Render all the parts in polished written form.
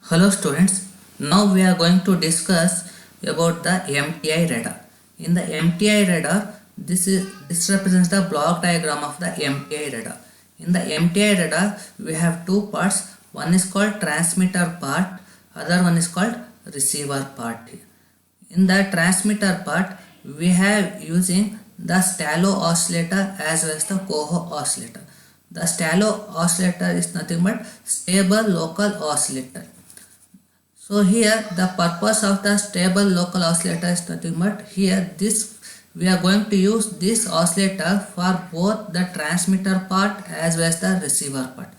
Hello students, now we are going to discuss about the MTI radar. In the MTI radar, this represents the block diagram of the MTI radar. In the MTI radar, we have two parts. One is called transmitter part, other one is called receiver part. In the transmitter part, we have using the Stallo oscillator as well as the Coho oscillator. The Stallo oscillator is nothing but stable local oscillator. So here the purpose of the stable local oscillator is nothing but here we are going to use this oscillator for both the transmitter part as well as the receiver part.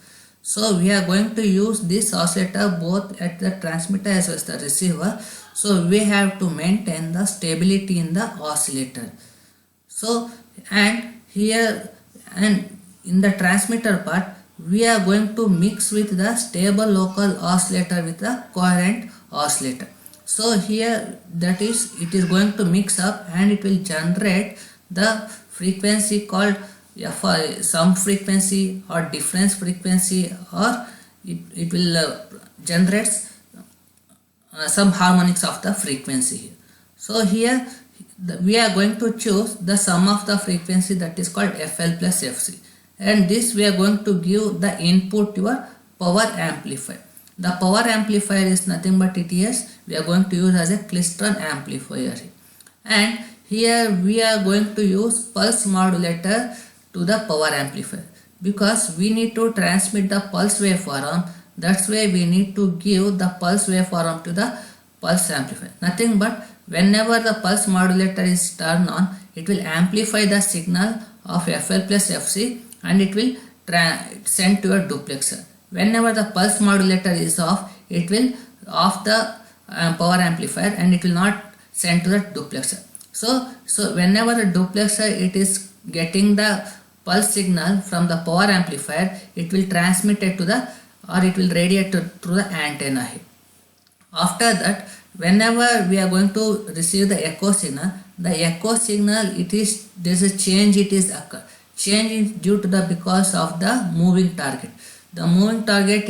So we are going to use this oscillator both at the transmitter as well as the receiver. So we have to maintain the stability in the oscillator. So and here and in the transmitter part we are going to mix with the stable local oscillator with the coherent oscillator. So here that is it is going to mix up and it will generate the frequency called some frequency or difference frequency, or it will generate some harmonics of the frequency here. So here we are going to choose the sum of the frequency, that is called FL plus FC, and this we are going to give the input to your power amplifier. The power amplifier is nothing but we are going to use as a Klystron amplifier, and here we are going to use pulse modulator to the power amplifier because we need to transmit the pulse waveform. That's why we need to give the pulse waveform to the pulse amplifier. Nothing but whenever the pulse modulator is turned on, it will amplify the signal of FL plus FC and it will send to a duplexer. Whenever the pulse modulator is off, it will off the power amplifier and it will not send to the duplexer. So whenever the duplexer it is getting the pulse signal from the power amplifier, it will transmit it to the, or it will radiate through the antenna here. After that, whenever we are going to receive the echo signal, it is there is a change it is occur. Change is due to the because of the moving target. The moving target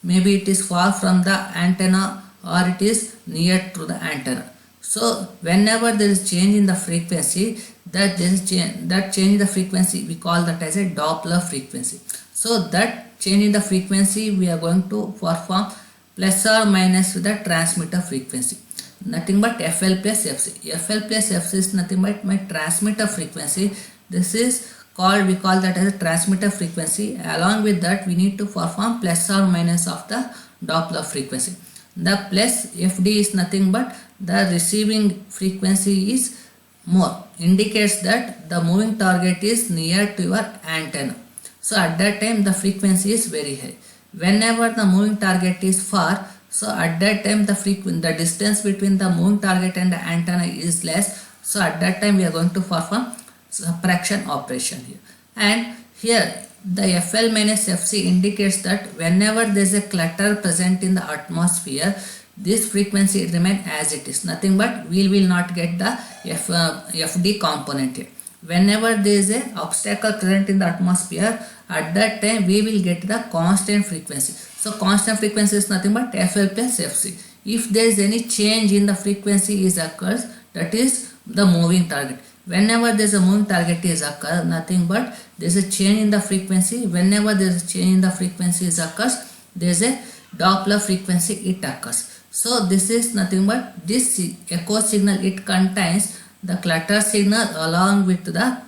maybe it is far from the antenna or it is near to the antenna. So whenever there is change in the frequency, that change in the frequency we call that as a Doppler frequency. So that change in the frequency we are going to perform plus or minus with the transmitter frequency. Nothing but FL plus FC. FL plus FC is nothing but my transmitter frequency. This is called, we call that as a transmitter frequency. Along with that we need to perform plus or minus of the Doppler frequency. The plus FD is nothing but the receiving frequency is more, indicates that the moving target is near to your antenna. So at that time the frequency is very high. Whenever the moving target is far, so at that time the distance between the moving target and the antenna is less. So at that time we are going to perform subtraction operation here. And here the FL minus FC indicates that whenever there is a clutter present in the atmosphere, this frequency remain as it is. Nothing but we will not get the FD component here. Whenever there is a obstacle present in the atmosphere, at that time we will get the constant frequency. So constant frequency is nothing but FL plus FC. If there is any change in the frequency is occurs, that is the moving target. Whenever there is a moving target is occurs, nothing but there is a change in the frequency. Whenever there is a change in the frequency is occurs, there is a Doppler frequency it occurs. So this is nothing but this echo signal, it contains the clutter signal along with the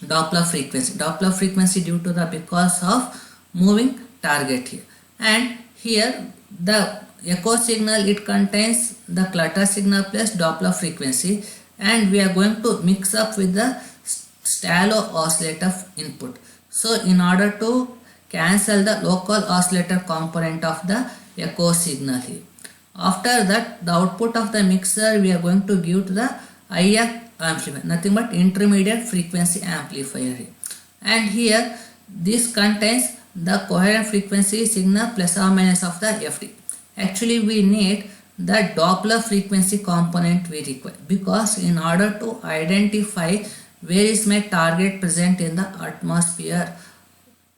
Doppler frequency. Doppler frequency due to the because of moving target here. And here the echo signal, it contains the clutter signal plus Doppler frequency, and we are going to mix up with the Stallo oscillator input. So in order to cancel the local oscillator component of the echo signal here. After that, the output of the mixer we are going to give to the IF amplifier, nothing but intermediate frequency amplifier here. And here this contains the coherent frequency signal plus or minus of the FD. Actually we need the Doppler frequency component we require, because in order to identify where is my target present in the atmosphere,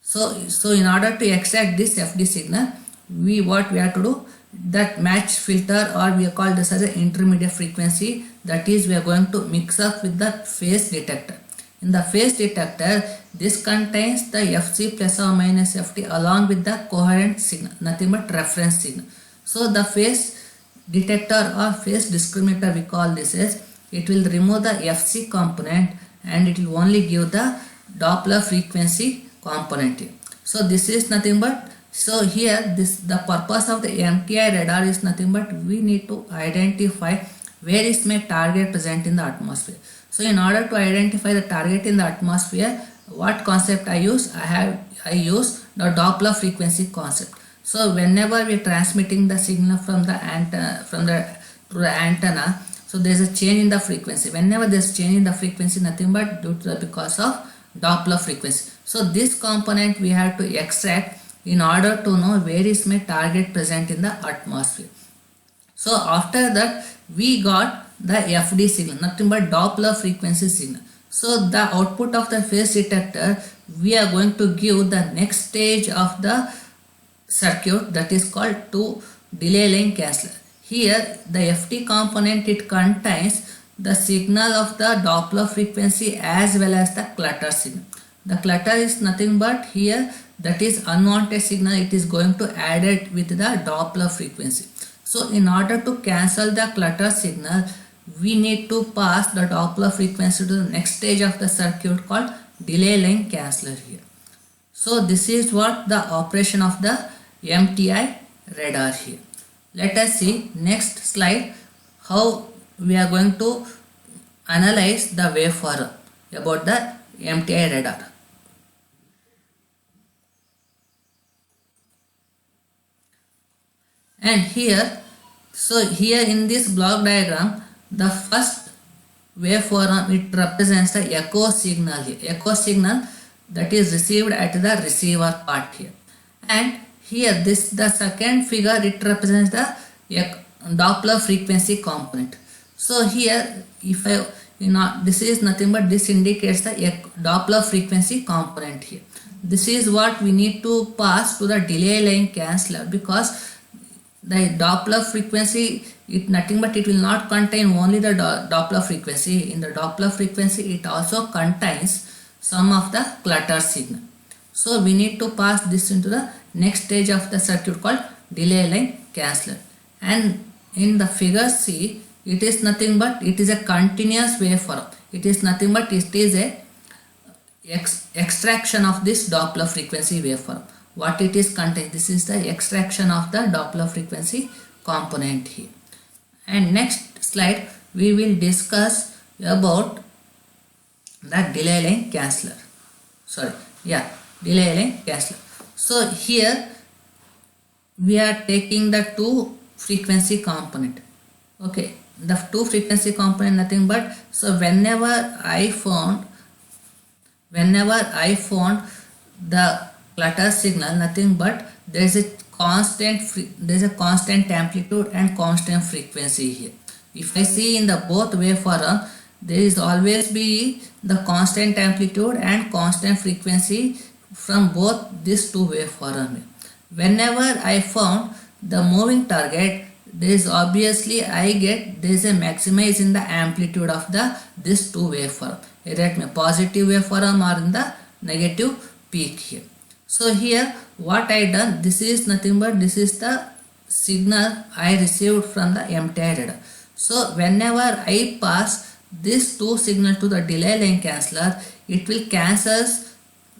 so in order to extract this FD signal, what we have to do, that match filter, or we call this as an intermediate frequency, that is we are going to mix up with the phase detector. In the phase detector, this contains the FC plus or minus FT along with the coherent signal, nothing but reference signal. So the phase detector or phase discriminator, we call this as, it will remove the FC component and it will only give the Doppler frequency component. So this is nothing but, so here the purpose of the MTI radar is nothing but we need to identify where is my target present in the atmosphere. So in order to identify the target in the atmosphere, what concept I use? I use the Doppler frequency concept. So whenever we are transmitting the signal from the antenna to the antenna, so there is a change in the frequency. Whenever there is change in the frequency, nothing but due to the because of Doppler frequency. So this component we have to extract in order to know where is my target present in the atmosphere. So after that we got the FD signal, nothing but Doppler frequency signal. So the output of the phase detector, we are going to give the next stage of the circuit, that is called to delay line canceller. Here the FT component, it contains the signal of the Doppler frequency as well as the clutter signal. The clutter is nothing but here, that is unwanted signal, it is going to add it with the Doppler frequency. So in order to cancel the clutter signal, we need to pass the Doppler frequency to the next stage of the circuit called delay line canceller here. So this is what the operation of the MTI radar here. Let us see next slide how we are going to analyze the waveform about the MTI radar. And here, so here in this block diagram, the first waveform, it represents the echo signal here, echo signal that is received at the receiver part here. And here the second figure, it represents the Doppler frequency component. So here if I, this is nothing but this indicates the Doppler frequency component here. This is what we need to pass to the delay line canceller, because the Doppler frequency, it nothing but it will not contain only the Doppler frequency. In the Doppler frequency, it also contains some of the clutter signal. So we need to pass this into the next stage of the circuit called delay line canceller. And in the figure C, it is nothing but it is a continuous waveform. It is nothing but it is a extraction of this Doppler frequency waveform. What it is contained, this is the extraction of the Doppler frequency component here. And next slide we will discuss about the delay line canceller. Delay line canceller. So here we are taking the two frequency component. Okay, the two frequency component nothing but, so whenever I found the clutter signal, nothing but there is a constant amplitude and constant frequency here. If I see in the both waveform, there is always be the constant amplitude and constant frequency from both these two waveform. Whenever I found the moving target, there is obviously there is a maximize in the amplitude of this two waveform, either it may positive waveform or in the negative peak here. So here what I done, this is nothing but this is the signal I received from the MTI radar. So whenever I pass this two signal to the delay line canceller, it will cancel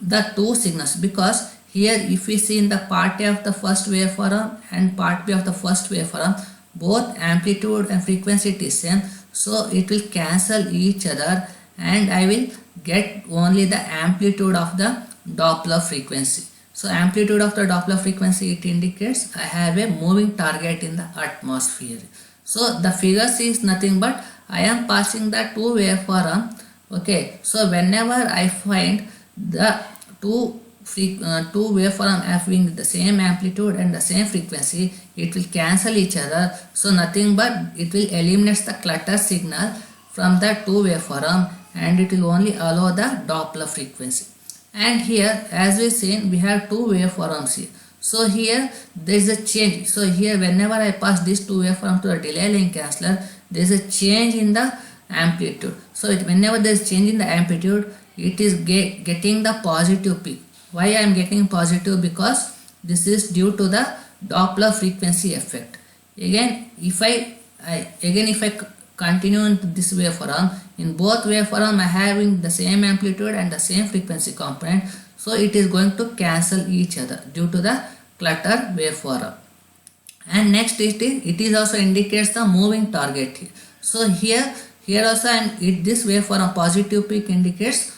the two signals, because here if we see in the part A of the first waveform and part B of the first waveform, both amplitude and frequency is same, so it will cancel each other and I will get only the amplitude of the Doppler frequency. So amplitude of the Doppler frequency, it indicates I have a moving target in the atmosphere. So the figure C is nothing but I am passing the two waveform. Okay, so whenever I find the two waveform having the same amplitude and the same frequency, it will cancel each other. So nothing but it will eliminate the clutter signal from the two waveform and it will only allow the Doppler frequency. And here as we seen, we have two waveforms here. So here there is a change. So here whenever I pass this two waveform to the delay line canceller, there is a change in the amplitude. So whenever there is change in the amplitude, it is getting the positive peak. Why I am getting positive? Because this is due to the Doppler frequency effect. Again, if I continue into this waveform, in both waveform I having the same amplitude and the same frequency component, so it is going to cancel each other due to the clutter waveform. And next it is also indicates the moving target here. So here also this waveform positive peak indicates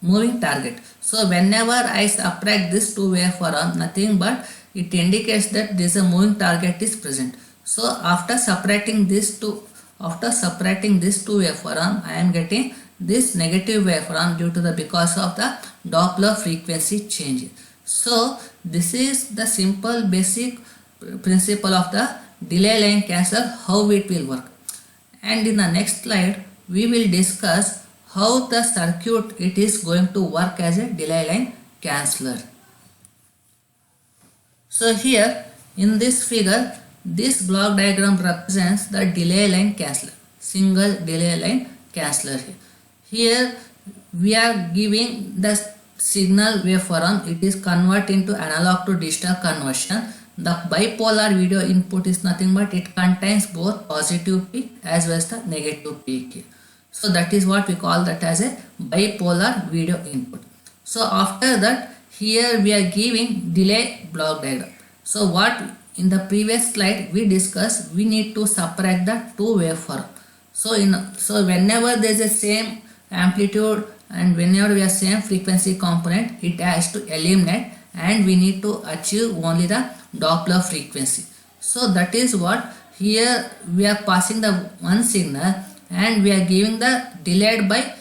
moving target. So whenever I subtract this two waveform, nothing but it indicates that this moving target is present. So after subtracting this two waveform, I am getting this negative waveform due to the because of the Doppler frequency change. So this is the simple basic principle of the delay line canceller, how it will work. And in the next slide we will discuss how the circuit it is going to work as a delay line canceller. So here in this figure, this block diagram represents the delay line canceller, single delay line canceller. Here we are giving the signal waveform, it is convert into analog to digital conversion. The bipolar video input is nothing but it contains both positive peak as well as the negative peak. So that is what we call that as a bipolar video input. So after that, here we are giving delay block diagram. So what in the previous slide we discussed, we need to subtract the two waveform. So whenever there is a same amplitude and whenever we have same frequency component, it has to eliminate and we need to achieve only the Doppler frequency. So that is what here we are passing the one signal and we are giving the delayed by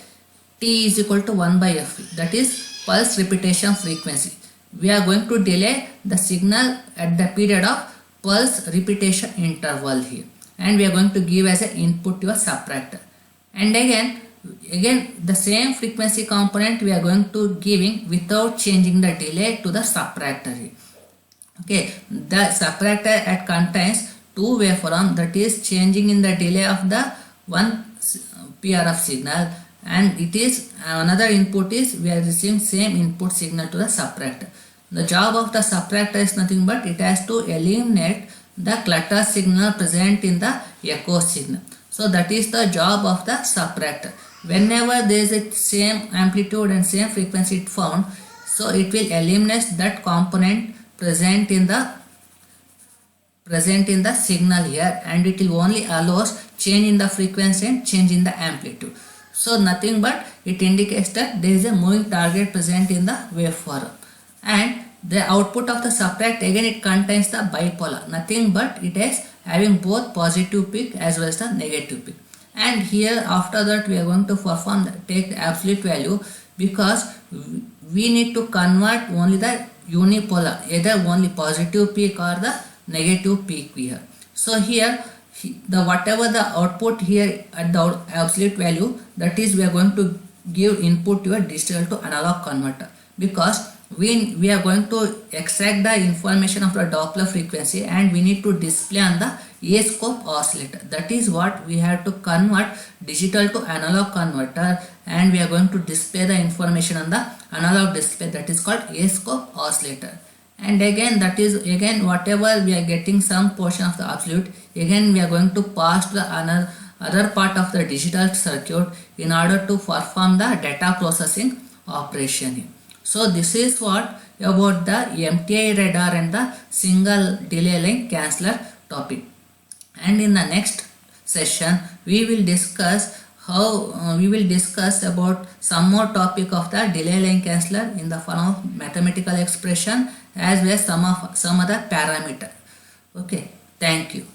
t is equal to 1 by f, that is pulse repetition frequency. We are going to delay the signal at the period of pulse repetition interval here, and we are going to give as an input to a subtractor. And again the same frequency component we are going to giving without changing the delay to the subtractor here. Okay, the subtractor at contains two waveform, that is changing in the delay of the one PRF signal, and it is another input is we are receiving same input signal to the subtractor. The job of the subtractor is nothing but it has to eliminate the clutter signal present in the echo signal. So that is the job of the subtractor. Whenever there is a same amplitude and same frequency found, so it will eliminate that component present in the signal here, and it will only allows change in the frequency and change in the amplitude. So nothing but it indicates that there is a moving target present in the waveform. And the output of the subtract, again it contains the bipolar, nothing but it is having both positive peak as well as the negative peak. And here after that we are going to take the absolute value, because we need to convert only the unipolar, either only positive peak or the negative peak we have. So here the whatever the output here at the absolute value, that is we are going to give input to a digital to analog converter, because we are going to extract the information of the Doppler frequency and we need to display on the A-scope oscillator. That is what we have to convert digital to analog converter, and we are going to display the information on the analog display, that is called A-scope oscillator. And again that is whatever we are getting some portion of the absolute, again we are going to pass to the other part of the digital circuit in order to perform the data processing operation. So this is what about the MTI radar and the single delay line canceller topic. And in the next session we will discuss about some more topic of the delay line canceller in the form of mathematical expression as well as some other parameter. Okay, thank you.